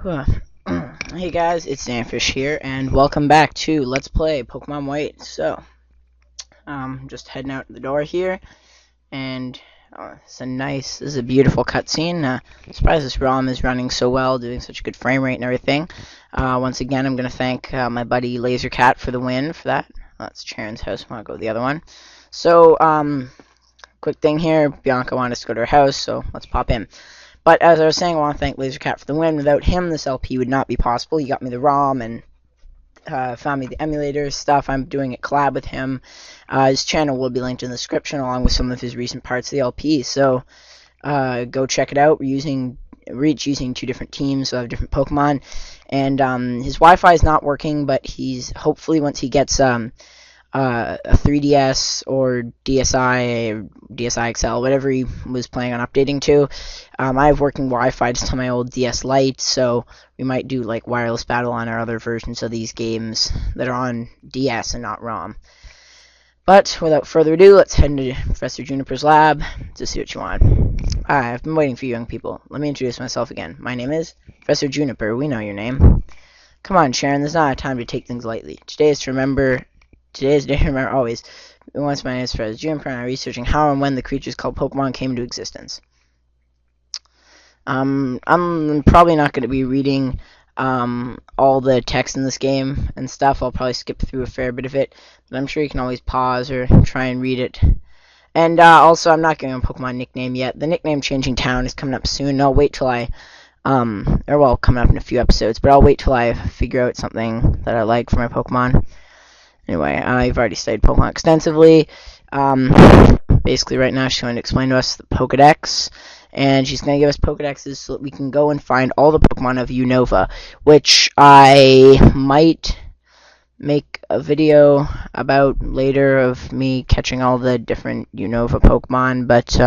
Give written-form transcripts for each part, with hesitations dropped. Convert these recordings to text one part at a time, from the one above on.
Huh. Hey guys, it's Danfish here, and welcome back to Let's Play Pokemon White. Just heading out the door here, and this is a beautiful cutscene. Surprised this ROM is running so well, doing such a good frame rate and everything. Once again, I'm going to thank my buddy Lasercat for the win for that. That's Charon's house. I want to go to the other one. Quick thing here. Bianca wanted us to go to her house, so let's pop in. But as I was saying, I want to thank Lasercat for the win. Without him, this LP would not be possible. He got me the ROM and found me the emulator stuff. I'm doing a collab with him. His channel will be linked in the description along with some of his recent parts of the LP. So go check it out. We're each using two different teams, so I have different Pokemon. And his Wi-Fi is not working, but he's hopefully once he gets a 3DS or DSi, or DSi XL, whatever he was planning on updating to. I have working Wi-Fi just on my old DS Lite, so we might do like wireless battle on our other versions of these games that are on DS and not ROM. But without further ado, let's head into Professor Juniper's lab to see what you want. I've been waiting for you young people. Let me introduce myself again. My name is Professor Juniper. We know your name. Come on, Sharon, there's not a time to take things lightly. Today is a day to remember always. Once my name is Professor Juniper, and I'm researching how and when the creatures called Pokemon came into existence. I'm probably not going to be reading all the text in this game and stuff. I'll probably skip through a fair bit of it, but I'm sure you can always pause or try and read it. And also, I'm not giving a Pokemon nickname yet. The nickname changing town is coming up soon, and I'll wait till coming up in a few episodes, but I'll wait till I figure out something that I like for my Pokemon. Anyway, I've already studied Pokemon extensively. Basically, right now, she's going to explain to us the Pokedex, and she's going to give us Pokedexes so that we can go and find all the Pokemon of Unova, which I might make a video about later of me catching all the different Unova Pokemon, but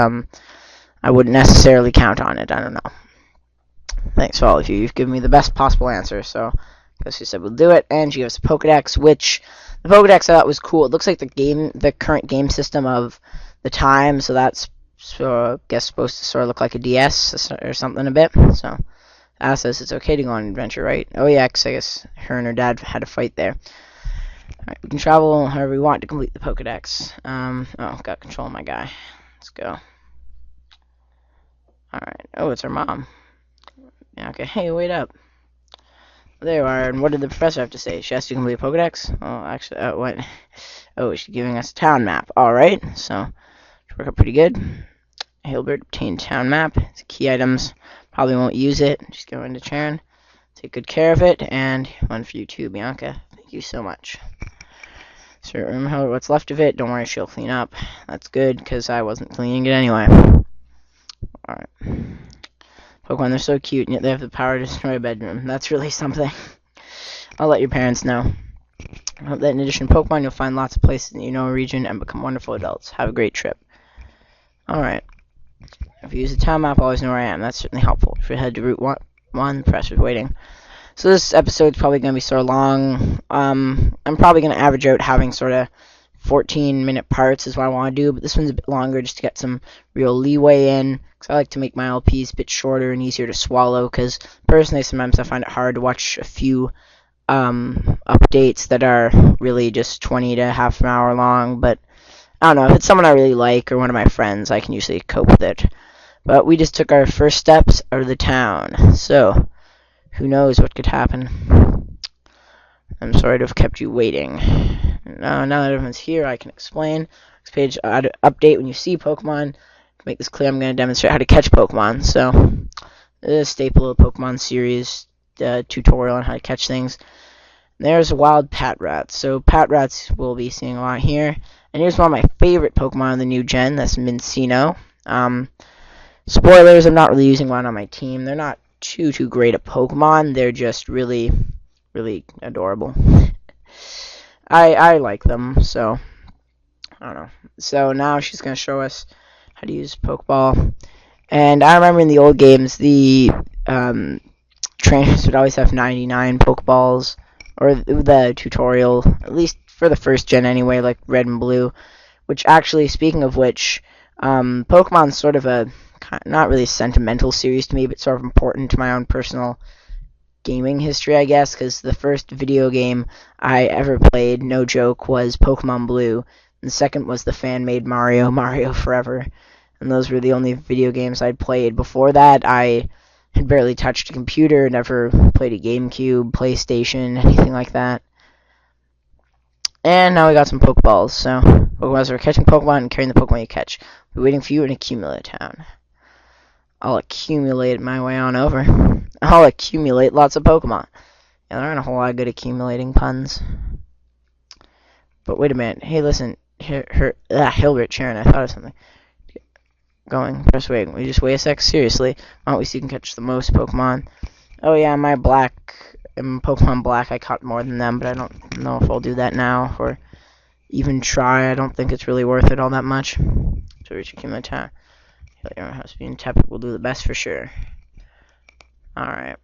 I wouldn't necessarily count on it. I don't know. Thanks for all of you. You've given me the best possible answer, so I guess she said we'll do it, and she gives us a Pokedex, which the Pokedex I thought was cool. It looks like the current game system of the time, so that's I guess supposed to sort of look like a DS or something a bit. So Ash says it's okay to go on an adventure, right? Oh yeah, 'cause I guess her and her dad had a fight there. Alright, we can travel however we want to complete the Pokedex. Got control of my guy. Let's go. Alright, oh, it's her mom. Yeah, okay, hey, wait up. There you are, and what did the professor have to say? She asked you to complete a Pokedex? Oh, actually, what? Oh, she's giving us a town map. Alright, so, should work out pretty good. Hilbert, obtained town map. It's key items. Probably won't use it. Just go into Charon. Take good care of it, and one for you too, Bianca. Thank you so much. So, remember what's left of it. Don't worry, she'll clean up. That's good, because I wasn't cleaning it anyway. Alright. Pokemon, they're so cute, and yet they have the power to destroy a bedroom. That's really something. I'll let your parents know. I hope that in addition to Pokemon, you'll find lots of places in the region and become wonderful adults. Have a great trip. Alright. If you use the town map, always know where I am. That's certainly helpful. If you head to Route 1, the pressure's waiting. So this episode's probably going to be sort of long. I'm probably going to average out having sort of 14-minute parts is what I want to do, but this one's a bit longer just to get some real leeway in, because I like to make my LPs a bit shorter and easier to swallow, because personally sometimes I find it hard to watch a few updates that are really just 20 to half an hour long, but I don't know, if it's someone I really like or one of my friends, I can usually cope with it. But we just took our first steps out of the town, so who knows what could happen. I'm sorry to have kept you waiting. Now that everyone's here, I can explain. Next page, update when you see Pokemon. To make this clear, I'm going to demonstrate how to catch Pokemon. So, this is a staple of the Pokemon series tutorial on how to catch things. There's a wild Patrat. So, Patrats we'll be seeing a lot here. And here's one of my favorite Pokemon of the new gen. That's Mincino. Spoilers, I'm not really using one on my team. They're not too great at Pokemon. They're just really adorable. I like them, so I don't know. So now she's going to show us how to use Pokeball. And I remember in the old games, the trainers would always have 99 Pokeballs, or the tutorial, at least for the first gen anyway, like Red and Blue. Which actually, speaking of which, Pokemon's sort of a not really a sentimental series to me, but sort of important to my own personal gaming history, I guess, because the first video game I ever played, no joke, was Pokemon Blue. And the second was the fan-made Mario Forever. And those were the only video games I'd played. Before that, I had barely touched a computer, never played a GameCube, PlayStation, anything like that. And now we got some Pokeballs. So, Pokeballs are catching Pokemon and carrying the Pokemon you catch. We're waiting for you in Accumulate Town. I'll accumulate my way on over. I'll accumulate lots of Pokemon. Yeah, there aren't a whole lot of good accumulating puns. But wait a minute. Hey, listen. Hilbert, Sharon, I thought of something. Going, press wait. We just wait a sec. Seriously. Why don't we see who can catch the most Pokemon? Oh yeah, in Pokemon Black, I caught more than them, but I don't know if I'll do that now or even try. I don't think it's really worth it all that much. So reach Accumulate Town. Your house being Tepid will do the best for sure. Alright.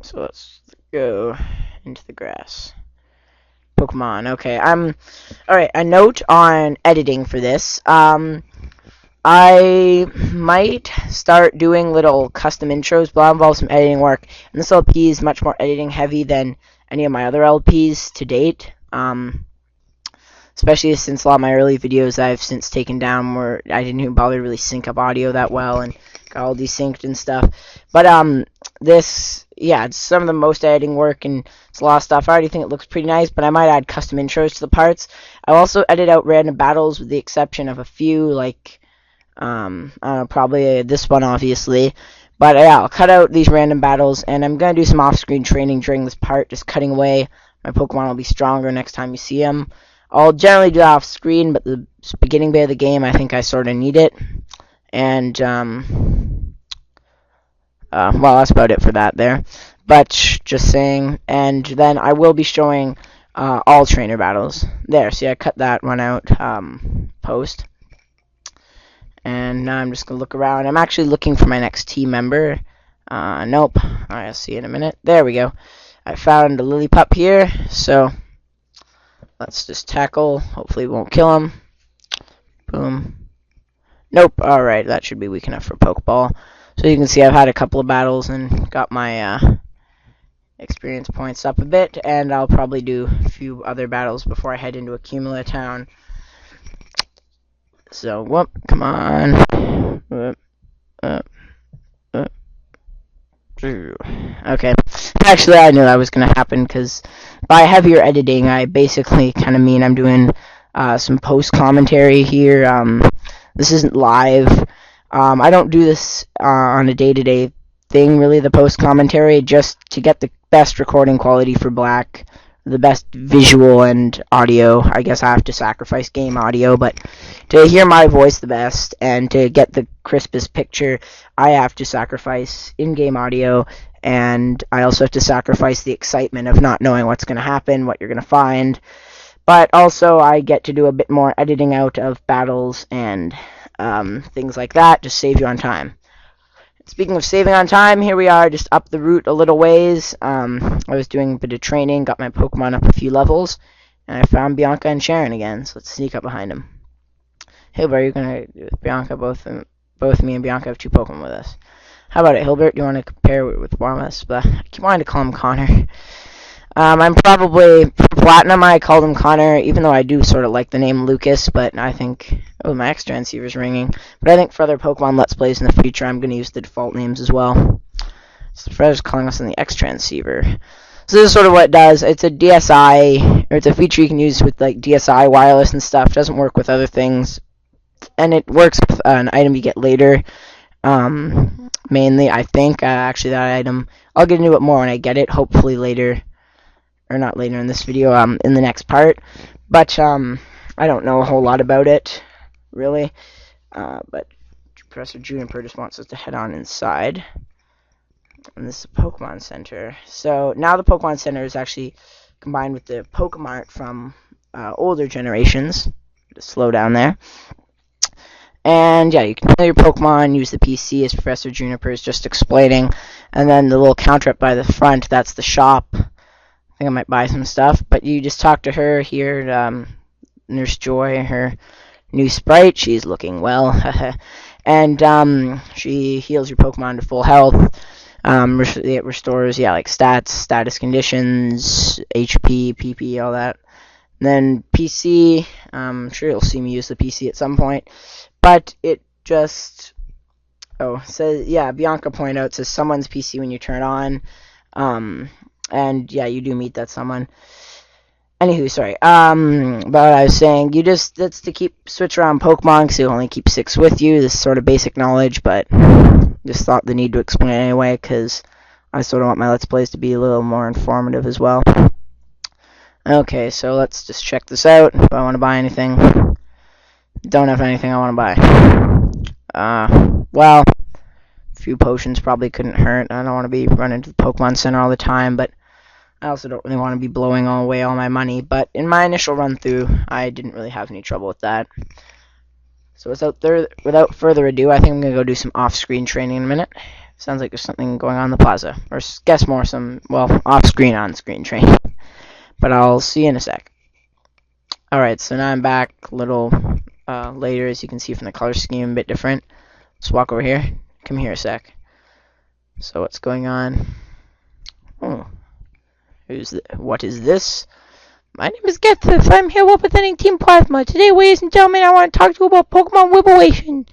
So let's go into the grass. Pokemon. Okay, alright, a note on editing for this. I might start doing little custom intros, but I'll involve some editing work. And this LP is much more editing heavy than any of my other LPs to date. Especially since a lot of my early videos I've since taken down where I didn't even bother to really sync up audio that well and got all desynced and stuff. But this, yeah, it's some of the most editing work and it's a lot of stuff. I already think it looks pretty nice, but I might add custom intros to the parts. I'll also edit out random battles with the exception of a few, like, I don't know, probably this one obviously. But yeah, I'll cut out these random battles and I'm going to do some off-screen training during this part, just cutting away. My Pokemon will be stronger next time you see them. I'll generally do that off screen, but the beginning bit of the game, I think I sort of need it. And, well, that's about it for that there. But, just saying, and then I will be showing all trainer battles. There, see, I cut that one out, post. And now I'm just going to look around. I'm actually looking for my next team member. Nope. Alright, I'll see you in a minute. There we go. I found a Lillipup here, so let's just tackle. Hopefully it won't kill him. Boom. Nope. Alright, that should be weak enough for Pokeball. So you can see I've had a couple of battles and got my experience points up a bit. And I'll probably do a few other battles before I head into Accumulate Town. So, whoop, come on. Whoop, okay. Actually, I knew that was going to happen because by heavier editing, I basically kind of mean I'm doing some post-commentary here. This isn't live. I don't do this on a day-to-day thing, really, the post-commentary, just to get the best recording quality for Black, the best visual and audio. I guess I have to sacrifice game audio, but to hear my voice the best and to get the crispest picture, I have to sacrifice in-game audio, and I also have to sacrifice the excitement of not knowing what's going to happen, what you're going to find. But also I get to do a bit more editing out of battles and things like that, just save you on time. Speaking of saving on time, here we are, just up the route a little ways. I was doing a bit of training, got my Pokemon up a few levels, and I found Bianca and Sharon again, so let's sneak up behind them. Hilbert, you're going to do with Bianca, both me and Bianca have 2 Pokemon with us. How about it, Hilbert? Do you want to compare with Warmus? I keep wanting to call him Connor. I'm probably, for Platinum, I called him Connor, even though I do sort of like the name Lucas, but I think, oh, my X-Transceiver's ringing. But I think for other Pokemon Let's Plays in the future, I'm going to use the default names as well. So Fred's calling us on the X-Transceiver. So this is sort of what it does. It's a DSI, or it's a feature you can use with like DSI wireless and stuff. It doesn't work with other things. And it works with an item you get later. Mainly, I think, actually that item, I'll get into it more when I get it, hopefully later. Or not later in this video, in the next part. But, I don't know a whole lot about it, really. But Professor Juniper just wants us to head on inside. And this is the Pokemon Center. So, now the Pokemon Center is actually combined with the Pokemart from older generations. Just slow down there. And, yeah, you can play your Pokemon, use the PC as Professor Juniper is just explaining. And then the little counter up by the front, that's the shop. I think I might buy some stuff, but you just talk to her here, Nurse Joy, her new sprite. She's looking well, and she heals your Pokemon to full health. It restores, yeah, like stats, status conditions, HP, PP, all that. And then PC, I'm sure you'll see me use the PC at some point, but it just, says, yeah, Bianca pointed out, it says someone's PC when you turn it on, and yeah, you do meet that someone. Anywho, sorry, but what I was saying, that's to switch around Pokemon, because you only keep 6 with you, this is sort of basic knowledge, but just thought the need to explain it anyway, because I sort of want my Let's Plays to be a little more informative as well. Okay, so let's just check this out. If I want to buy anything, don't have anything I want to buy. Well, a few potions probably couldn't hurt. I don't want to be running to the Pokemon Center all the time, but I also don't really want to be blowing away all my money. But in my initial run through, I didn't really have any trouble with that. So without further ado, I think I'm going to go do some off-screen training in a minute. Sounds like there's something going on in the plaza. Or guess more off-screen, on-screen training. But I'll see you in a sec. Alright, so now I'm back a little later, as you can see from the color scheme, a bit different. Let's walk over here. Come here a sec. So what's going on? Oh. What is this? My name is Gethith. I'm here representing Team Plasma. Today, ladies and gentlemen, I want to talk to you about Pokemon Liberation.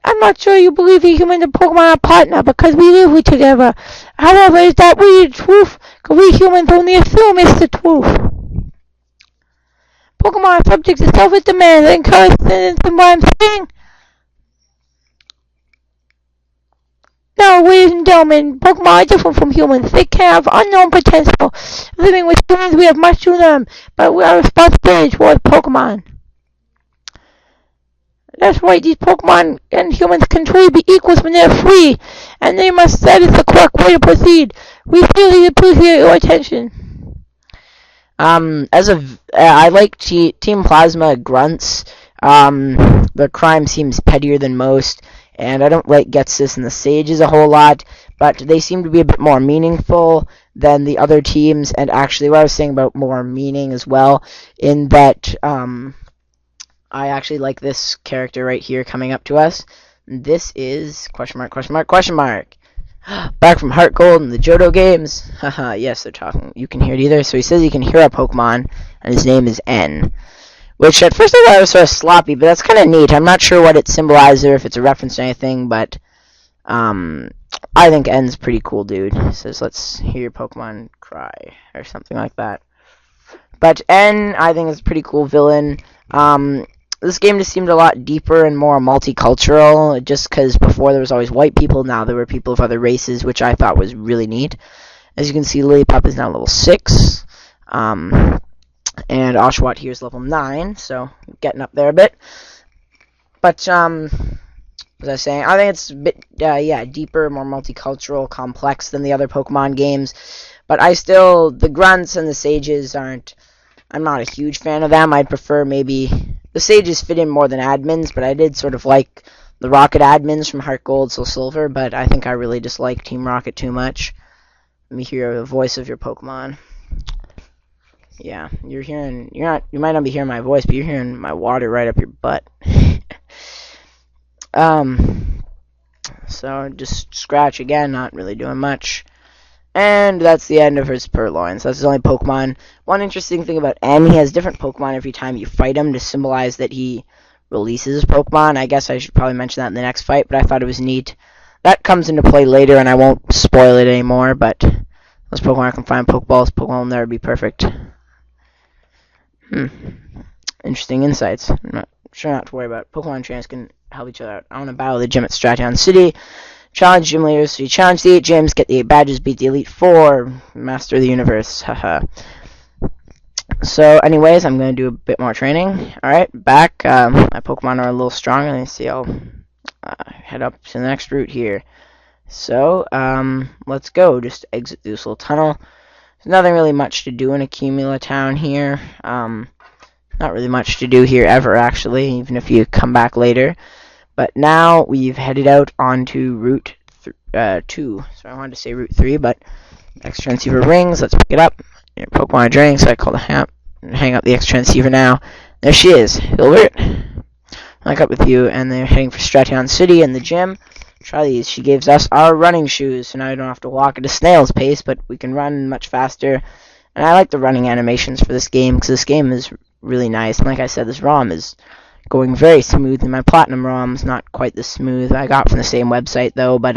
I'm not sure you believe we humans and Pokemon are partner because we live together. However, is that really the truth? Because we humans only assume it's the truth. Pokemon are subject to selfish demands and encouragement in what I'm saying. Now, ladies and gentlemen, Pokemon are different from humans. They can have unknown potential. Living with humans, we have much to learn, but we are responsible towards Pokemon. That's right, these Pokemon and humans can truly be equals when they're free, and that is the correct way to proceed. We really appreciate your attention. I like Team Plasma grunts. Their crime seems pettier than most, and I don't like Getsis and the Sages a whole lot, but they seem to be a bit more meaningful than the other teams, and actually what I was saying about more meaning as well, in that, I actually like this character right here coming up to us. This is question mark. Back from Heart Gold and the Johto games. Haha, yes, they're talking. You can hear it either. So he says he can hear a Pokemon, and his name is N. Which at first I thought was sort of sloppy, but that's kind of neat. I'm not sure what it symbolizes or if it's a reference to anything, but I think N's pretty cool, dude. He says, let's hear your Pokemon cry, or something like that. But N, I think, is a pretty cool villain. This game just seemed a lot deeper and more multicultural, just because before there was always white people, now there were people of other races, which I thought was really neat. As you can see, Lillipup is now level 6, and Oshawott here is level 9, so getting up there a bit. But, as I was saying, I think it's a bit, deeper, more multicultural, complex than the other Pokemon games, but the grunts and the sages I'm not a huge fan of them. I'd prefer maybe the sages fit in more than admins, but I did sort of like the Rocket admins from Heart Gold, Soul Silver, but I think I really dislike Team Rocket too much. Let me hear the voice of your Pokemon. Yeah, you might not be hearing my voice, but you're hearing my water right up your butt. So just scratch again, not really doing much. And that's the end of his Purloin. So that's his only Pokemon. One interesting thing about N, he has different Pokemon every time you fight him to symbolize that he releases his Pokemon. I guess I should probably mention that in the next fight, but I thought it was neat. That comes into play later, and I won't spoil it anymore, but those Pokemon can find Pokeballs. Pokemon will never be perfect. Interesting insights. I'm not sure not to worry about. Pokemon trainers can help each other out. I want to battle the gym at Straton City. Challenge gym leaders. So you challenge the 8 gyms, get the 8 badges, beat the Elite 4, master the universe. Haha. So, anyways, I'm going to do a bit more training. Alright, back. My Pokemon are a little stronger. Let me see. I'll head up to the next route here. So, let's go. Just exit this little tunnel. There's nothing really much to do in Accumula Town here. Not really much to do here ever, actually, even if you come back later. But now we've headed out onto Route 2. So I wanted to say Route 3, but X transceiver rings. Let's pick it up. Your Pokemon are draining, so I call the hang up the X transceiver now. There she is, Hilbert. I'll up with you, and they're heading for Straton City and the gym. try these. She gives us our running shoes, so now we don't have to walk at a snail's pace, but we can run much faster. And I like the running animations for this game, because this game is really nice. And like I said, this ROM is going very smooth, and my Platinum ROM's not quite this smooth. I got from the same website, though, but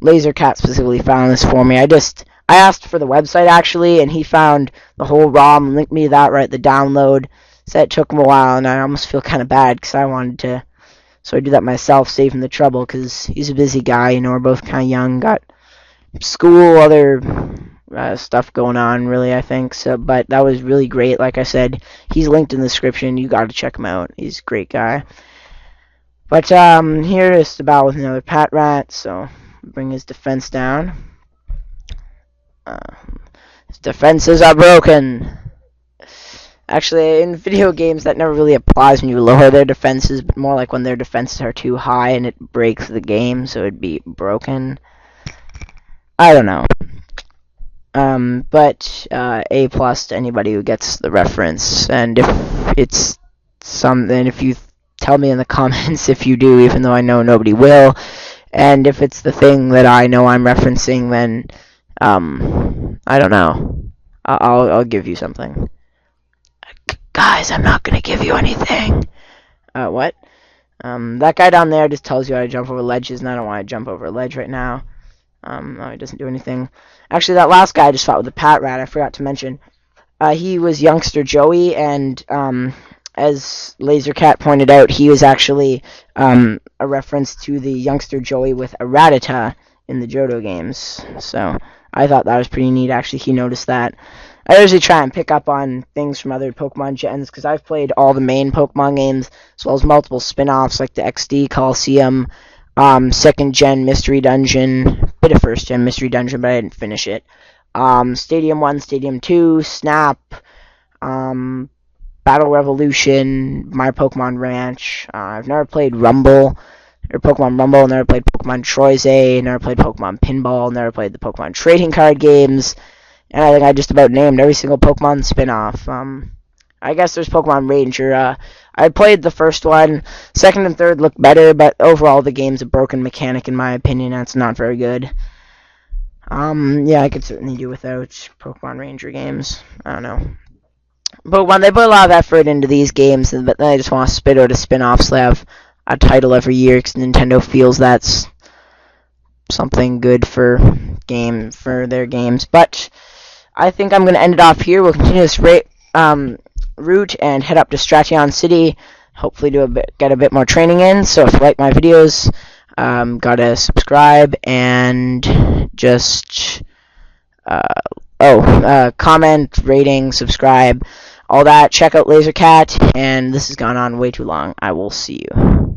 LaserCat specifically found this for me. I asked for the website, actually, and he found the whole ROM, linked me to that right at the download. Said it took him a while, and I almost feel kind of bad, because I wanted to, so I do that myself, save him the trouble, because he's a busy guy, we're both kind of young, got school, other stuff going on, really, I think, so, but that was really great. Like I said, he's linked in the description. You gotta check him out. He's a great guy. But here is the battle with another Pat Rat, so bring his defense down. His defenses are broken. Actually, in video games, that never really applies when you lower their defenses, but more like when their defenses are too high and it breaks the game, so it'd be broken. I don't know. But A+ to anybody who gets the reference, and if it's something, if you tell me in the comments if you do, even though I know nobody will, and if it's the thing that I know I'm referencing, then I don't know. I'll give you something. Guys, I'm not gonna give you anything. What? That guy down there just tells you how to jump over ledges, and I don't want to jump over a ledge right now. No, he doesn't do anything. Actually, that last guy I just fought with the Pat Rat, I forgot to mention. He was Youngster Joey, and as LaserCat pointed out, he was actually a reference to the Youngster Joey with a Rattata in the Johto games. So I thought that was pretty neat. Actually, he noticed that. I usually try and pick up on things from other Pokemon gens, because I've played all the main Pokemon games, as well as multiple spin-offs like the XD Coliseum, 2nd Gen Mystery Dungeon, bit of 1st Gen Mystery Dungeon, but I didn't finish it. Stadium 1, Stadium 2, Snap, Battle Revolution, My Pokemon Ranch. I've never played Rumble, or Pokemon Rumble, never played Pokemon Troise, never played Pokemon Pinball, never played the Pokemon Trading Card games, and I think I just about named every single Pokemon spin-off. I guess there's Pokemon Ranger. I played the first one. 2nd and 3rd look better, but overall the game's a broken mechanic in my opinion, and it's not very good. Yeah, I could certainly do without Pokemon Ranger games. I don't know. Pokemon, they put a lot of effort into these games, but then they just want to spit out a spin-off, so they have a title every year, because Nintendo feels that's something good for their games. But I think I'm going to end it off here. We'll continue this route and head up to Stratyon City. Hopefully get a bit more training in. So if you like my videos, gotta subscribe and just comment, rating, subscribe, all that. Check out LaserCat, and this has gone on way too long. I will see you.